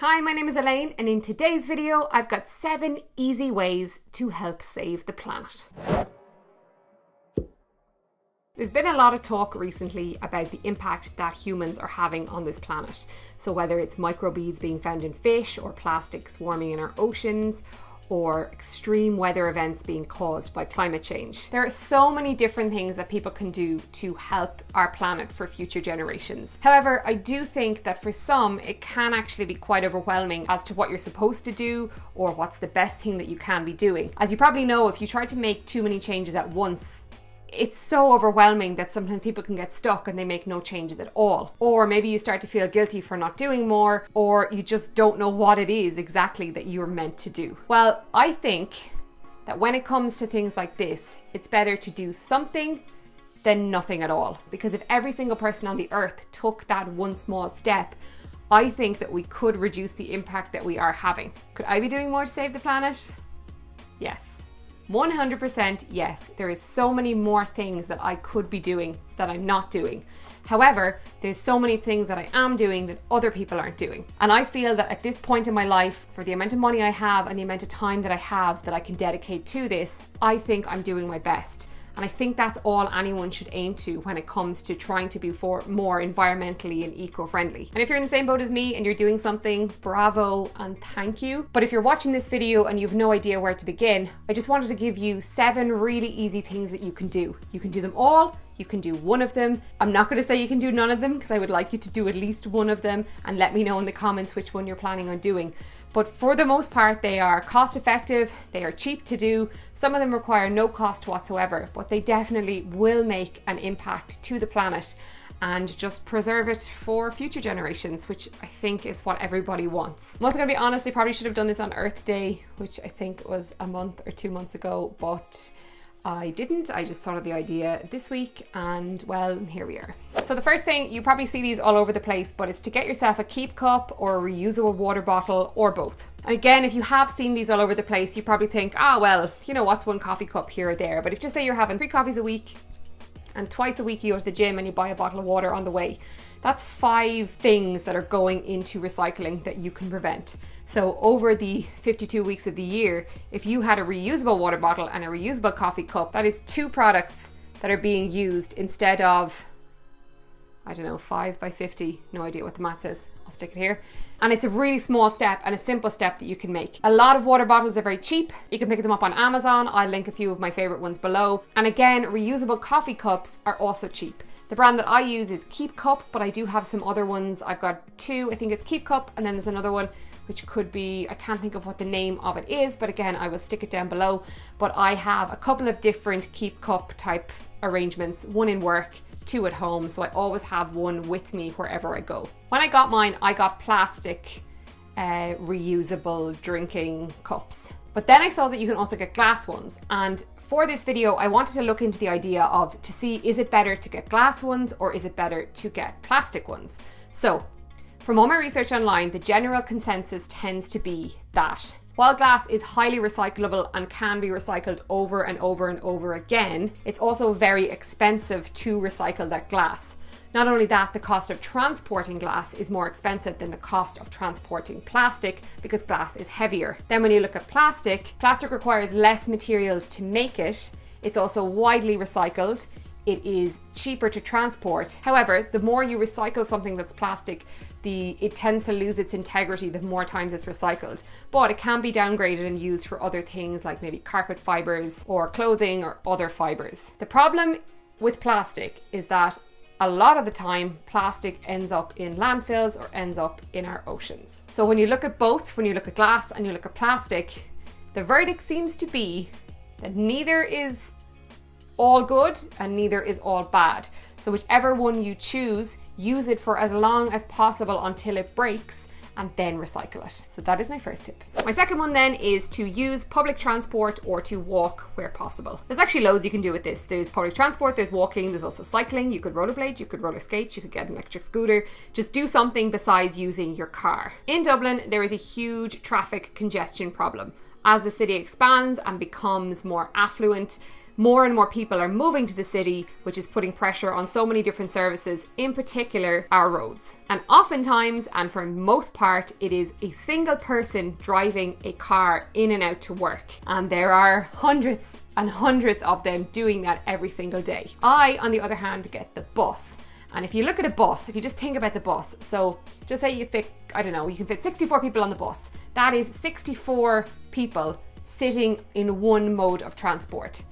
Hi, my name is Elaine, and in today's video, I've got 7 easy ways to help save the planet. There's been a lot of talk recently about the impact that humans are having on this planet. So whether it's microbeads being found in fish or plastic swarming in our oceans, or extreme weather events being caused by climate change. There are so many different things that people can do to help our planet for future generations. However, I do think that for some, it can actually be quite overwhelming as to what you're supposed to do or what's the best thing that you can be doing. As you probably know, if you try to make too many changes at once, it's so overwhelming that sometimes people can get stuck and they make no changes at all. Or maybe you start to feel guilty for not doing more, or you just don't know what it is exactly that you're meant to do. Well, I think that when it comes to things like this, it's better to do something than nothing at all. Because if every single person on the earth took that one small step, I think that we could reduce the impact that we are having. Could I be doing more to save the planet? Yes. 100% yes. There is so many more things that I could be doing that I'm not doing. However, there's so many things that I am doing that other people aren't doing. And I feel that at this point in my life, for the amount of money I have and the amount of time that I have that I can dedicate to this, I think I'm doing my best. And I think that's all anyone should aim to when it comes to trying to be more environmentally and eco-friendly. And if you're in the same boat as me and you're doing something, bravo and thank you. But if you're watching this video and you've no idea where to begin, I just wanted to give you 7 really easy things that you can do. You can do them all. You can do one of them. I'm not going to say you can do none of them because I would like you to do at least one of them and let me know in the comments which one you're planning on doing. But for the most part, they are cost effective, they are cheap to do. Some of them require no cost whatsoever, but they definitely will make an impact to the planet and just preserve it for future generations, which I think is what everybody wants. I'm also going to be honest, I probably should have done this on Earth Day, which I think was a month or 2 months ago, but I didn't. I just thought of the idea this week and well, here we are. So the first thing, you probably see these all over the place, but it's to get yourself a keep cup or a reusable water bottle or both. And again, if you have seen these all over the place, you probably think, well, you know, what's one coffee cup here or there? But if just say you're having 3 coffees a week and twice a week you go to the gym and you buy a bottle of water on the way, that's 5 things that are going into recycling that you can prevent. So over the 52 weeks of the year, if you had a reusable water bottle and a reusable coffee cup, that is 2 products that are being used instead of, I don't know, 5 by 50, no idea what the math is. I'll stick it here. And it's a really small step and a simple step that you can make. A lot of water bottles are very cheap. You can pick them up on Amazon. I'll link a few of my favorite ones below. And again, reusable coffee cups are also cheap. The brand that I use is Keep Cup, but I do have some other ones. I've got 2, I think it's Keep Cup, and then there's another one which could be, I can't think of what the name of it is, but again, I will stick it down below. But I have a couple of different Keep Cup type arrangements, 1 in work, 2 at home, so I always have one with me wherever I go. When I got mine, I got plastic reusable drinking cups. But then I saw that you can also get glass ones. And for this video, I wanted to look into the idea of to see, is it better to get glass ones or is it better to get plastic ones? So from all my research online, the general consensus tends to be that while glass is highly recyclable and can be recycled over and over and over again, it's also very expensive to recycle that glass. Not only that, the cost of transporting glass is more expensive than the cost of transporting plastic because glass is heavier. Then when you look at plastic requires less materials to make it. It's also widely recycled. It is cheaper to transport. However, the more you recycle something that's plastic, it tends to lose its integrity the more times it's recycled. But it can be downgraded and used for other things like maybe carpet fibers or clothing or other fibers. The problem with plastic is that a lot of the time, plastic ends up in landfills or ends up in our oceans. So when you look at both, when you look at glass and you look at plastic, the verdict seems to be that neither is all good and neither is all bad. So whichever one you choose, use it for as long as possible until it breaks and then recycle it. So that is my first tip. My second one then is to use public transport or to walk where possible. There's actually loads you can do with this. There's public transport, there's walking, there's also cycling. You could rollerblade, you could roller skate, you could get an electric scooter. Just do something besides using your car. In Dublin, there is a huge traffic congestion problem. As the city expands and becomes more affluent, more and more people are moving to the city, which is putting pressure on so many different services, in particular our roads. And oftentimes, and for most part, it is a single person driving a car in and out to work. And there are hundreds and hundreds of them doing that every single day. I, on the other hand, get the bus. And if you look at a bus, if you just think about the bus, so just say you fit, I don't know, you can fit 64 people on the bus. That is 64 people sitting in one mode of transport.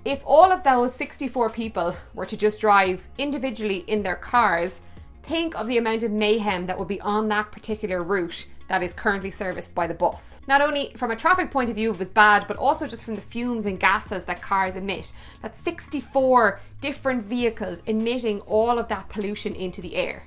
If all of those 64 people were to just drive individually in their cars, think of the amount of mayhem that would be on that particular route that is currently serviced by the bus. Not only from a traffic point of view it was bad, but also just from the fumes and gases that cars emit. That's 64 different vehicles emitting all of that pollution into the air.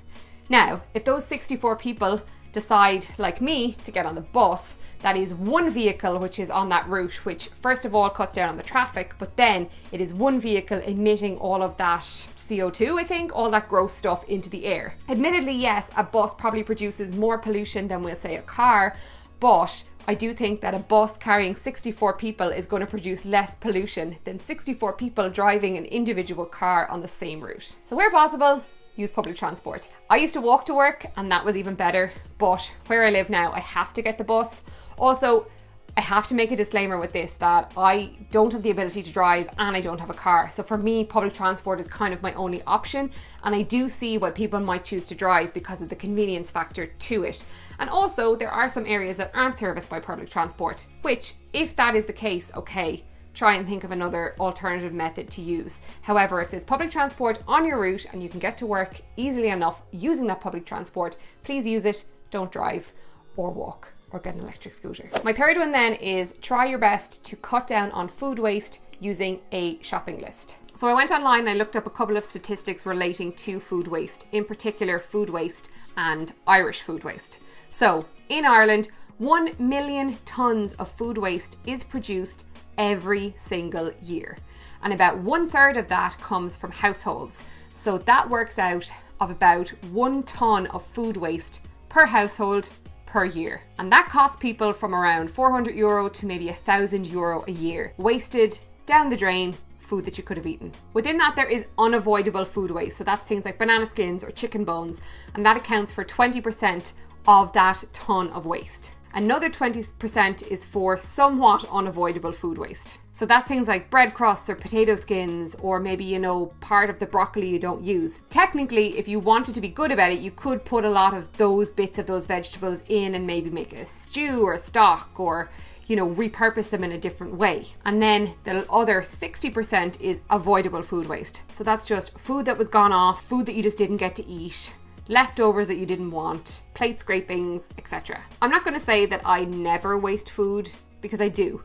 Now, if those 64 people decide, like me, to get on the bus, that is one vehicle which is on that route, which first of all cuts down on the traffic, but then it is one vehicle emitting all of that CO2, I think, all that gross stuff into the air. Admittedly, yes, a bus probably produces more pollution than, we'll say, a car, but I do think that a bus carrying 64 people is going to produce less pollution than 64 people driving an individual car on the same route. So where possible, use public transport. I used to walk to work and that was even better, but where I live now, I have to get the bus. Also, I have to make a disclaimer with this that I don't have the ability to drive and I don't have a car. So for me, public transport is kind of my only option, and I do see why people might choose to drive because of the convenience factor to it. And also, there are some areas that aren't serviced by public transport, which, if that is the case, okay, try and think of another alternative method to use. However, if there's public transport on your route and you can get to work easily enough using that public transport, please use it, don't drive or walk or get an electric scooter. My third one then is try your best to cut down on food waste using a shopping list. So I went online and I looked up a couple of statistics relating to food waste, in particular food waste and Irish food waste. So in Ireland, 1 million tonnes of food waste is produced every single year. And about 1/3 of that comes from households. So that works out of about 1 tonne of food waste per household per year. And that costs people from around €400 to maybe €1,000 a year. Wasted down the drain, food that you could have eaten. Within that, there is unavoidable food waste. So that's things like banana skins or chicken bones. And that accounts for 20% of that tonne of waste. Another 20% is for somewhat unavoidable food waste. So that's things like bread crusts or potato skins, or maybe, part of the broccoli you don't use. Technically, if you wanted to be good about it, you could put a lot of those bits of those vegetables in and maybe make a stew or a stock, or repurpose them in a different way. And then the other 60% is avoidable food waste. So that's just food that was gone off, food that you just didn't get to eat, leftovers that you didn't want, plate scrapings, etc. I'm not going to say that I never waste food, because I do.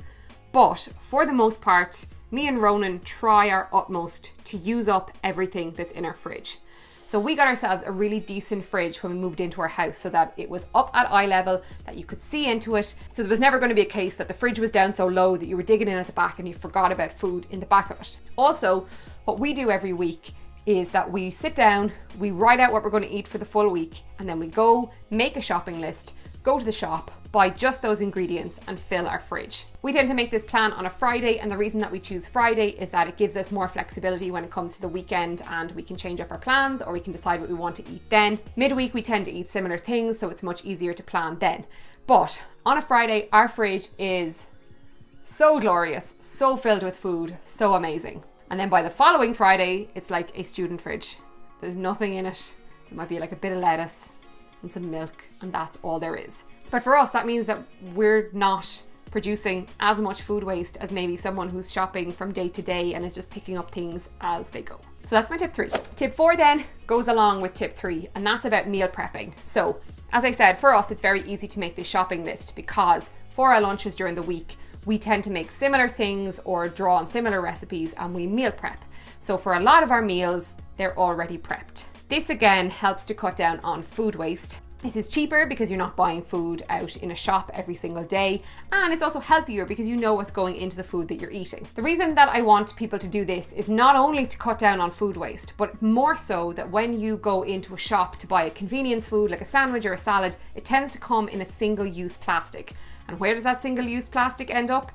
But for the most part, me and Ronan try our utmost to use up everything that's in our fridge. So we got ourselves a really decent fridge when we moved into our house, so that it was up at eye level, that you could see into it. So there was never going to be a case that the fridge was down so low that you were digging in at the back and you forgot about food in the back of it. Also, what we do every week is that we sit down, we write out what we're going to eat for the full week, and then we go make a shopping list, go to the shop, buy just those ingredients and fill our fridge. We tend to make this plan on a Friday, and the reason that we choose Friday is that it gives us more flexibility when it comes to the weekend, and we can change up our plans or we can decide what we want to eat then. Midweek we tend to eat similar things, so it's much easier to plan then. But on a Friday, our fridge is so glorious, so filled with food, so amazing. And then by the following Friday, it's like a student fridge. There's nothing in it. There might be like a bit of lettuce and some milk, and that's all there is. But for us, that means that we're not producing as much food waste as maybe someone who's shopping from day to day and is just picking up things as they go. So that's my tip 3. Tip 4 then goes along with tip 3, and that's about meal prepping. So as I said, for us, it's very easy to make this shopping list, because for our lunches during the week, we tend to make similar things or draw on similar recipes, and we meal prep. So for a lot of our meals, they're already prepped. This again helps to cut down on food waste. This is cheaper because you're not buying food out in a shop every single day, and it's also healthier because you know what's going into the food that you're eating. The reason that I want people to do this is not only to cut down on food waste, but more so that when you go into a shop to buy a convenience food like a sandwich or a salad, it tends to come in a single-use plastic. And where does that single-use plastic end up?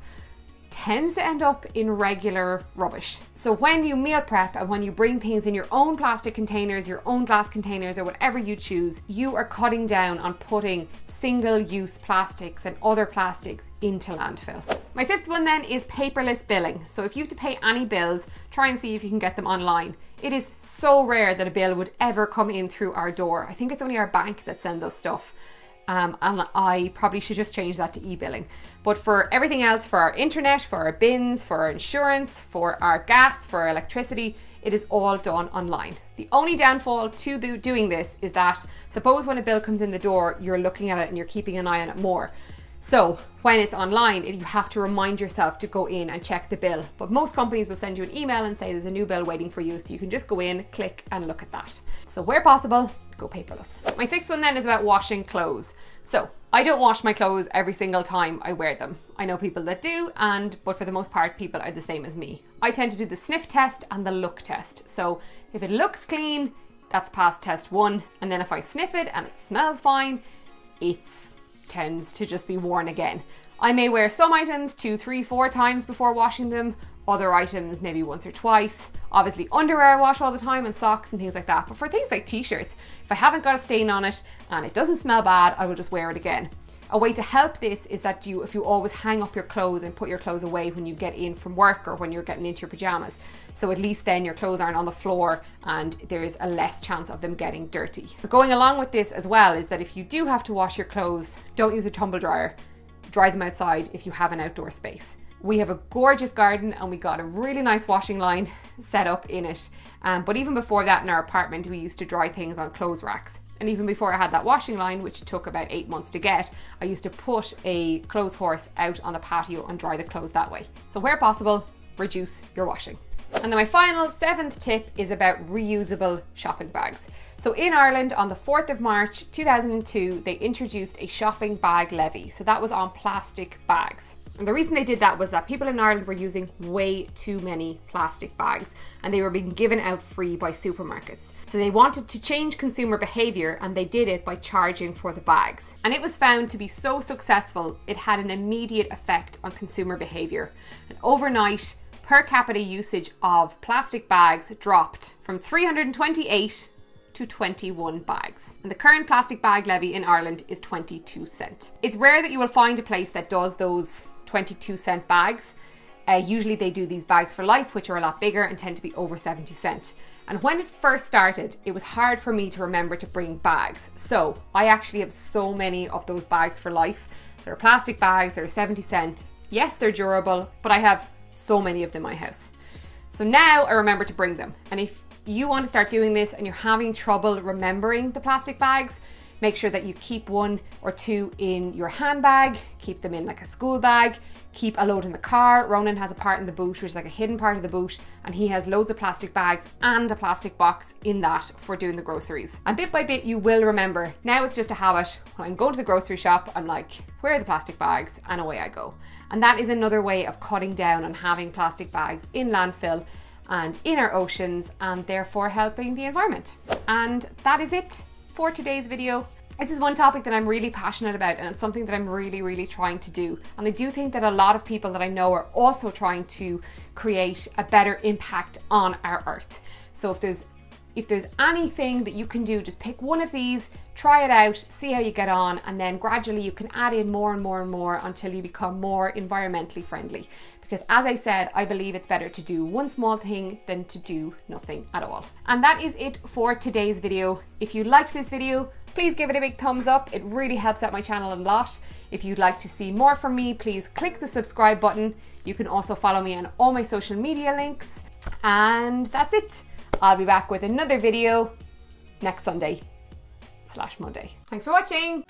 tends to end up in regular rubbish. So when you meal prep and when you bring things in your own plastic containers, your own glass containers, or whatever you choose, you are cutting down on putting single-use plastics and other plastics into landfill. My fifth one then is paperless billing. So if you have to pay any bills, try and see if you can get them online. It is so rare that a bill would ever come in through our door. I think it's only our bank that sends us stuff. And I probably should just change that to e-billing. But for everything else, for our internet, for our bins, for our insurance, for our gas, for our electricity, it is all done online. The only downfall to doing this is that suppose when a bill comes in the door, you're looking at it and you're keeping an eye on it more. So when it's online, you have to remind yourself to go in and check the bill. But most companies will send you an email and say there's a new bill waiting for you. So you can just go in, click and look at that. So where possible, go paperless. My sixth one then is about washing clothes. So I don't wash my clothes every single time I wear them. I know people that do, but for the most part, people are the same as me. I tend to do the sniff test and the look test. So if it looks clean, that's past test 1. And then if I sniff it and it smells fine, it's tends to just be worn again. I may wear some items 2, 3, 4 times before washing them, other items maybe once or twice. Obviously underwear I wash all the time and socks and things like that. But for things like t-shirts, if I haven't got a stain on it and it doesn't smell bad, I will just wear it again. A way to help this is that if you always hang up your clothes and put your clothes away when you get in from work or when you're getting into your pajamas. So at least then your clothes aren't on the floor and there is a less chance of them getting dirty. But going along with this as well is that if you do have to wash your clothes, don't use a tumble dryer. Dry them outside if you have an outdoor space. We have a gorgeous garden and we got a really nice washing line set up in it. But even before that in our apartment, we used to dry things on clothes racks. And even before I had that washing line, which took about 8 months to get, I used to put a clothes horse out on the patio and dry the clothes that way. So where possible, reduce your washing. And then my final 7th tip is about reusable shopping bags. So in Ireland on the 4th of March 2002, they introduced a shopping bag levy. So that was on plastic bags. And the reason they did that was that people in Ireland were using way too many plastic bags and they were being given out free by supermarkets. So they wanted to change consumer behaviour and they did it by charging for the bags. And it was found to be so successful, it had an immediate effect on consumer behaviour. And overnight, per capita usage of plastic bags dropped from 328 to 21 bags. And the current plastic bag levy in Ireland is 22 cents. It's rare that you will find a place that does those 22-cent bags. Usually they do these bags for life, which are a lot bigger and tend to be over 70 cents. And when it first started, it was hard for me to remember to bring bags. So I actually have so many of those bags for life. They're plastic bags, they're 70 cents. Yes, they're durable, but I have so many of them in my house. So now I remember to bring them. And if you want to start doing this and you're having trouble remembering the plastic bags, make sure that you keep 1 or 2 in your handbag, keep them in like a school bag, keep a load in the car. Ronan has a part in the boot, which is like a hidden part of the boot, and he has loads of plastic bags and a plastic box in that for doing the groceries. And bit by bit, you will remember. Now it's just a habit. When I'm going to the grocery shop, I'm like, where are the plastic bags? And away I go. And that is another way of cutting down on having plastic bags in landfill and in our oceans, and therefore helping the environment. And that is it for today's video. This is one topic that I'm really passionate about and it's something that I'm really trying to do. And I do think that a lot of people that I know are also trying to create a better impact on our earth. So if there's anything that you can do, just pick one of these, try it out, see how you get on, and then gradually you can add in more and more until you become more environmentally friendly. Because as I said, I believe it's better to do one small thing than to do nothing at all. And that is it for today's video. If you liked this video, please give it a big thumbs up. It really helps out my channel a lot. If you'd like to see more from me, please click the subscribe button. You can also follow me on all my social media links. And that's it. I'll be back with another video next Sunday/Monday. Thanks for watching.